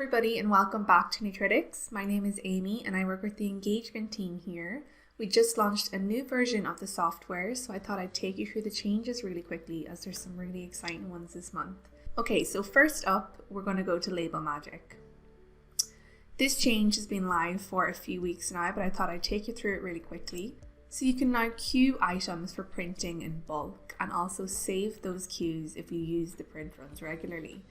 everybody and welcome back to Nutritics. My name is Amy and I work with the engagement team here. We just launched a new version of the software, so I thought I'd take you through the changes really quickly as there's some really exciting ones this month. Okay, so first up, we're going to go to Label Magic. This change has been live for a few weeks now, but I thought I'd take you through it really quickly. So you can now queue items for printing in bulk and also save those queues if you use the print runs regularly.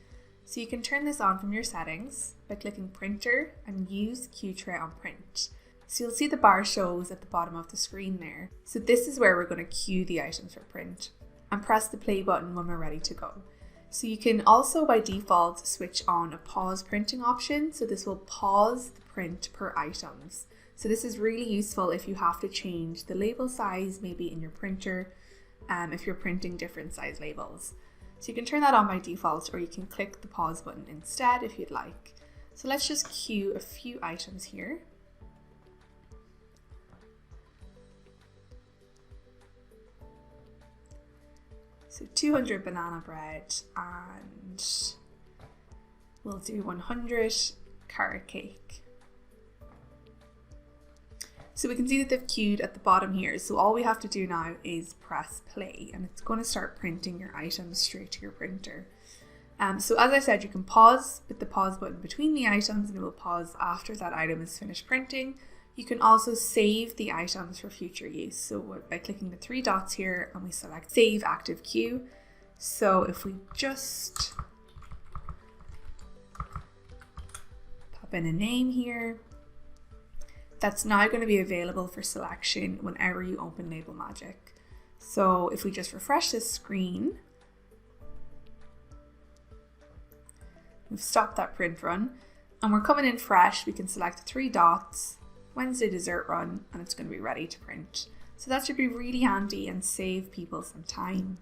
So you can turn this on from your settings by clicking Printer and use Queue Tray on Print. So you'll see the bar shows at the bottom of the screen there. So this is where we're going to queue the items for print and press the play button when we're ready to go. So you can also by default switch on a pause printing option. So this will pause the print per items. So this is really useful if you have to change the label size maybe in your printer if you're printing different size labels. So you can turn that on by default, or you can click the pause button instead if you'd like. So let's just queue a few items here. So 200 banana bread, and we'll do 100 carrot cake. So we can see that they've queued at the bottom here. So all we have to do now is press play and it's going to start printing your items straight to your printer. So as I said, you can pause with the pause button between the items and it will pause after that item is finished printing. You can also save the items for future use. So by clicking the three dots here and we select Save Active Queue. So if we just pop in a name here, that's now going to be available for selection whenever you open Label Magic. So if we just refresh this screen, we've stopped that print run and we're coming in fresh. We can select the three dots, Wednesday dessert run, and it's going to be ready to print. So that should be really handy and save people some time.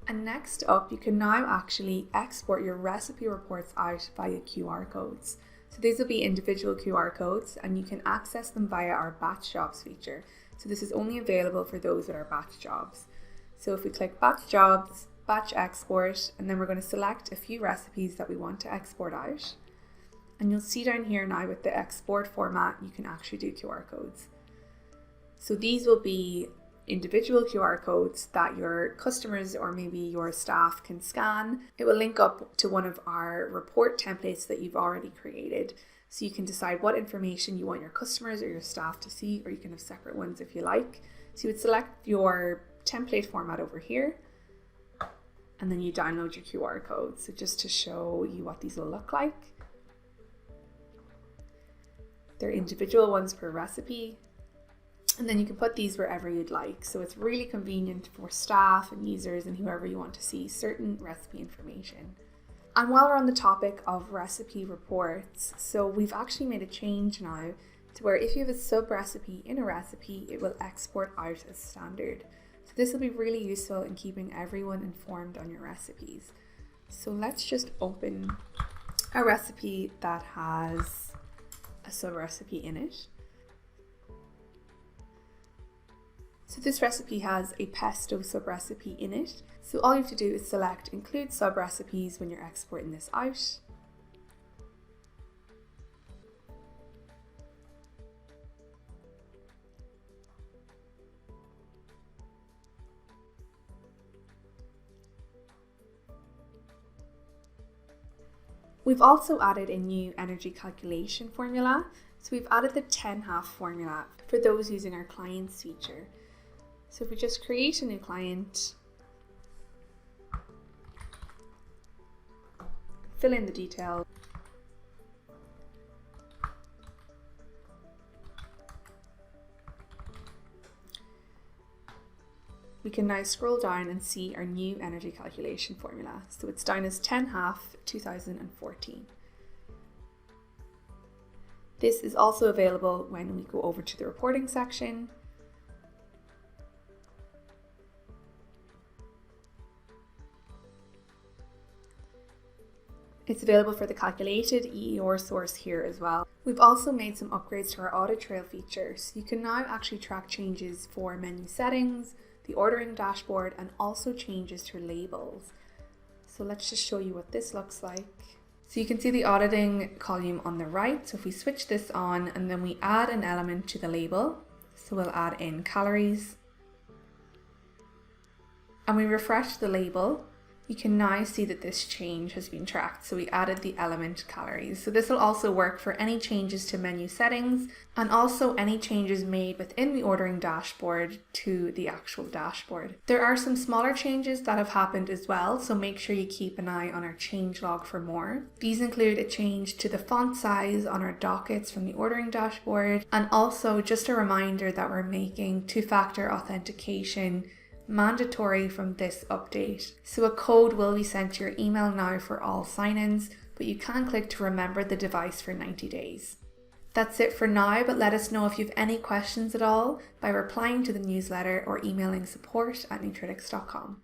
And next up, you can now actually export your recipe reports out via QR codes. So these will be individual QR codes and you can access them via our batch jobs feature. So this is only available for those that are batch jobs. So if we click batch jobs, batch export, and then we're going to select a few recipes that we want to export out. And you'll see down here now with the export format, you can actually do QR codes. So these will be individual QR codes that your customers or maybe your staff can scan. It will link up to one of our report templates that you've already created. So you can decide what information you want your customers or your staff to see, or you can have separate ones if you like. So you would select your template format over here and then you download your QR code. So just to show you what these will look like. They're individual ones per recipe. And then you can put these wherever you'd like. So it's really convenient for staff and users and whoever you want to see certain recipe information. And while we're on the topic of recipe reports, so we've actually made a change now to where if you have a sub recipe in a recipe, it will export out as standard. So this will be really useful in keeping everyone informed on your recipes. So let's just open a recipe that has a sub recipe in it. So this recipe has a pesto sub-recipe in it. So all you have to do is select Include Sub-Recipes when you're exporting this out. We've also added a new energy calculation formula. So we've added the 10/2 formula for those using our clients feature. So if we just create a new client, fill in the details, we can now scroll down and see our new energy calculation formula. So it's down as 10/2 2014. This is also available when we go over to the reporting section. It's available for the calculated EEOR source here as well. We've also made some upgrades to our Audit Trail feature, so you can now actually track changes for menu settings, the ordering dashboard, and also changes to labels. So let's just show you what this looks like. So you can see the auditing column on the right. So if we switch this on and then we add an element to the label, so we'll add in calories, and we refresh the label, you can now see that this change has been tracked. So we added the element calories. So this will also work for any changes to menu settings and also any changes made within the ordering dashboard to the actual dashboard. There are some smaller changes that have happened as well, so make sure you keep an eye on our change log for more. These include a change to the font size on our dockets from the ordering dashboard, and also just a reminder that we're making two-factor authentication mandatory from this update. So a code will be sent to your email now for all sign-ins, but you can click to remember the device for 90 days. That's it for now, but let us know if you have any questions at all by replying to the newsletter or emailing support@nutritics.com.